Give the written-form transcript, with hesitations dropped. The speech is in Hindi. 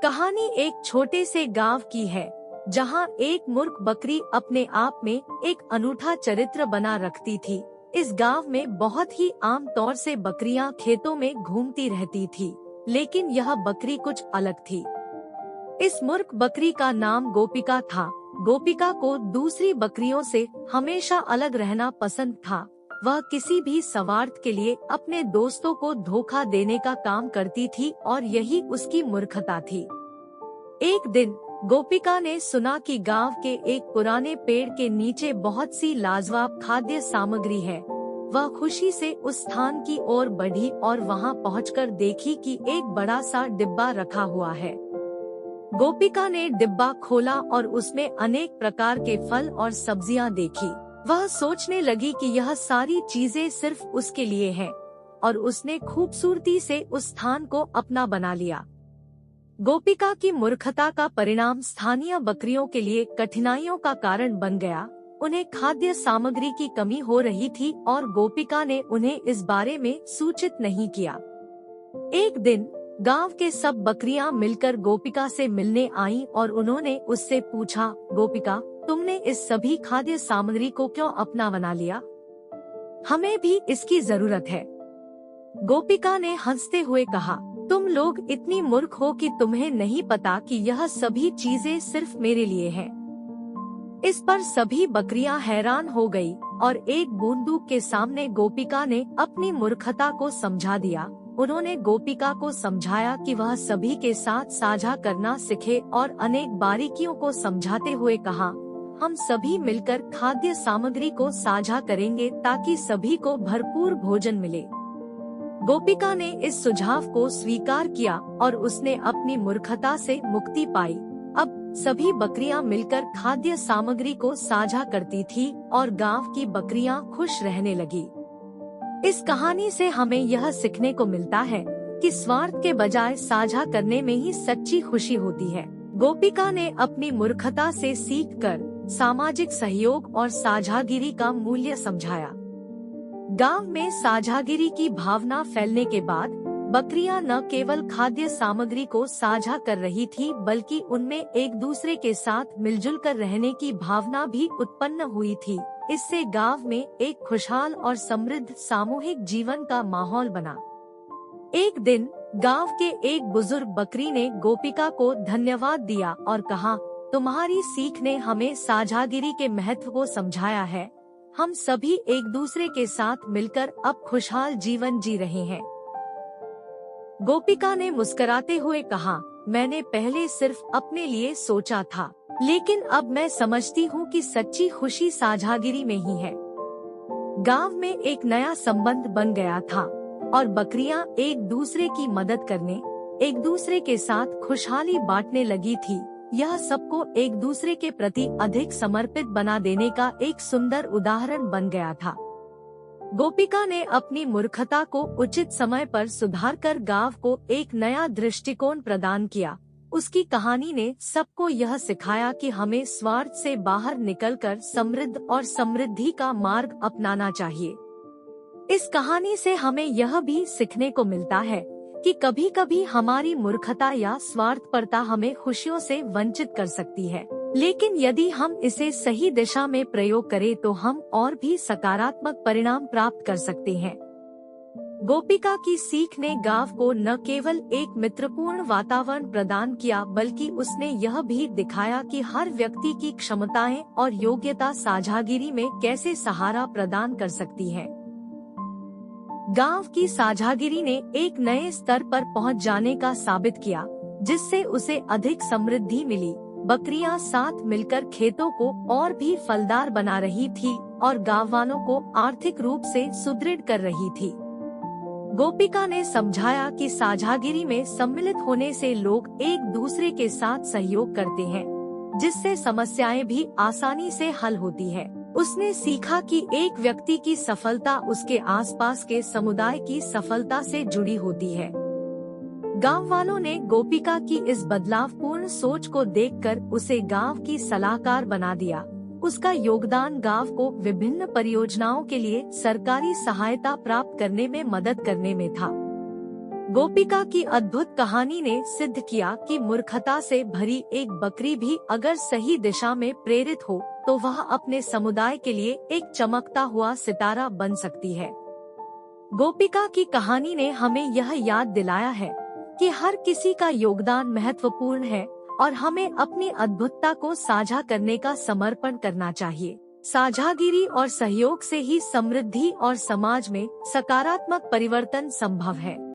कहानी एक छोटे से गांव की है, जहां एक मूर्ख बकरी अपने आप में एक अनूठा चरित्र बना रखती थी। इस गांव में बहुत ही आम तौर से बकरियां खेतों में घूमती रहती थी, लेकिन यह बकरी कुछ अलग थी। इस मूर्ख बकरी का नाम गोपिका था। गोपिका को दूसरी बकरियों से हमेशा अलग रहना पसंद था। वह किसी भी स्वार्थ के लिए अपने दोस्तों को धोखा देने का काम करती थी और यही उसकी मूर्खता थी। एक दिन गोपिका ने सुना कि गांव के एक पुराने पेड़ के नीचे बहुत सी लाजवाब खाद्य सामग्री है। वह खुशी से उस स्थान की ओर बढ़ी और वहां पहुंचकर देखी कि एक बड़ा सा डिब्बा रखा हुआ है। गोपिका ने डिब्बा खोला और उसमें अनेक प्रकार के फल और सब्जियां देखी। वह सोचने लगी कि यह सारी चीजें सिर्फ उसके लिए हैं, और उसने खूबसूरती से उस स्थान को अपना बना लिया। गोपिका की मूर्खता का परिणाम स्थानीय बकरियों के लिए कठिनाइयों का कारण बन गया। उन्हें खाद्य सामग्री की कमी हो रही थी और गोपिका ने उन्हें इस बारे में सूचित नहीं किया। एक दिन गांव के सब बकरियां मिलकर गोपिका से मिलने आईं और उन्होंने उससे पूछा, गोपिका, तुमने इस सभी खाद्य सामग्री को क्यों अपना बना लिया? हमें भी इसकी जरूरत है। गोपिका ने हंसते हुए कहा, तुम लोग इतनी मूर्ख हो कि तुम्हें नहीं पता कि यह सभी चीजें सिर्फ मेरे लिए हैं। इस पर सभी बकरियां हैरान हो गई और एक बूंदूक के सामने गोपिका ने अपनी मूर्खता को समझा दिया। उन्होंने गोपिका को समझाया कि वह सभी के साथ साझा करना सीखे और अनेक बारीकियों को समझाते हुए कहा, हम सभी मिलकर खाद्य सामग्री को साझा करेंगे ताकि सभी को भरपूर भोजन मिले। गोपिका ने इस सुझाव को स्वीकार किया और उसने अपनी मूर्खता से मुक्ति पाई। अब सभी बकरियां मिलकर खाद्य सामग्री को साझा करती थी और गांव की बकरियां खुश रहने लगी। इस कहानी से हमें यह सीखने को मिलता है कि स्वार्थ के बजाय साझा करने में ही सच्ची खुशी होती है। गोपिका ने अपनी मूर्खता से सीखकर सामाजिक सहयोग और साझागिरी का मूल्य समझाया। गांव में साझागिरी की भावना फैलने के बाद बकरियां न केवल खाद्य सामग्री को साझा कर रही थी, बल्कि उनमें एक दूसरे के साथ मिलजुल कर रहने की भावना भी उत्पन्न हुई थी। इससे गांव में एक खुशहाल और समृद्ध सामूहिक जीवन का माहौल बना। एक दिन गांव के एक बुजुर्ग बकरी ने गोपिका को धन्यवाद दिया और कहा, तुम्हारी सीख ने हमें साझागिरी के महत्व को समझाया है। हम सभी एक दूसरे के साथ मिलकर अब खुशहाल जीवन जी रहे हैं। गोपिका ने मुस्कुराते हुए कहा, मैंने पहले सिर्फ अपने लिए सोचा था, लेकिन अब मैं समझती हूँ कि सच्ची खुशी साझागिरी में ही है। गांव में एक नया संबंध बन गया था और बकरियां एक दूसरे की मदद करने, एक दूसरे के साथ खुशहाली बांटने लगी थी। यह सबको एक दूसरे के प्रति अधिक समर्पित बना देने का एक सुंदर उदाहरण बन गया था। गोपिका ने अपनी मूर्खता को उचित समय पर सुधारकर गांव को एक नया दृष्टिकोण प्रदान किया। उसकी कहानी ने सबको यह सिखाया कि हमें स्वार्थ से बाहर निकलकर समृद्ध और समृद्धि का मार्ग अपनाना चाहिए। इस कहानी से हमें यह भी सीखने को मिलता है कि कभी कभी हमारी मूर्खता या स्वार्थपरता हमें खुशियों से वंचित कर सकती है, लेकिन यदि हम इसे सही दिशा में प्रयोग करें तो हम और भी सकारात्मक परिणाम प्राप्त कर सकते हैं। गोपिका की सीख ने गांव को न केवल एक मित्रपूर्ण वातावरण प्रदान किया, बल्कि उसने यह भी दिखाया कि हर व्यक्ति की क्षमताएं और योग्यता साझागिरी में कैसे सहारा प्रदान कर सकती है। गांव की साझागिरी ने एक नए स्तर पर पहुंच जाने का साबित किया, जिससे उसे अधिक समृद्धि मिली। बकरियां साथ मिलकर खेतों को और भी फलदार बना रही थी और गांव वालों को आर्थिक रूप से सुदृढ़ कर रही थी। गोपिका ने समझाया कि साझागिरी में सम्मिलित होने से लोग एक दूसरे के साथ सहयोग करते हैं, जिससे समस्याएं भी आसानी से हल होती है। उसने सीखा कि एक व्यक्ति की सफलता उसके आसपास के समुदाय की सफलता से जुड़ी होती है। गांव वालों ने गोपिका की इस बदलावपूर्ण सोच को देखकर उसे गांव की सलाहकार बना दिया। उसका योगदान गांव को विभिन्न परियोजनाओं के लिए सरकारी सहायता प्राप्त करने में मदद करने में था। गोपिका की अद्भुत कहानी ने सिद्ध किया कि मूर्खता से भरी एक बकरी भी अगर सही दिशा में प्रेरित हो तो वह अपने समुदाय के लिए एक चमकता हुआ सितारा बन सकती है। गोपिका की कहानी ने हमें यह याद दिलाया है कि हर किसी का योगदान महत्वपूर्ण है और हमें अपनी अद्भुतता को साझा करने का समर्पण करना चाहिए। साझागिरी और सहयोग से ही समृद्धि और समाज में सकारात्मक परिवर्तन संभव है।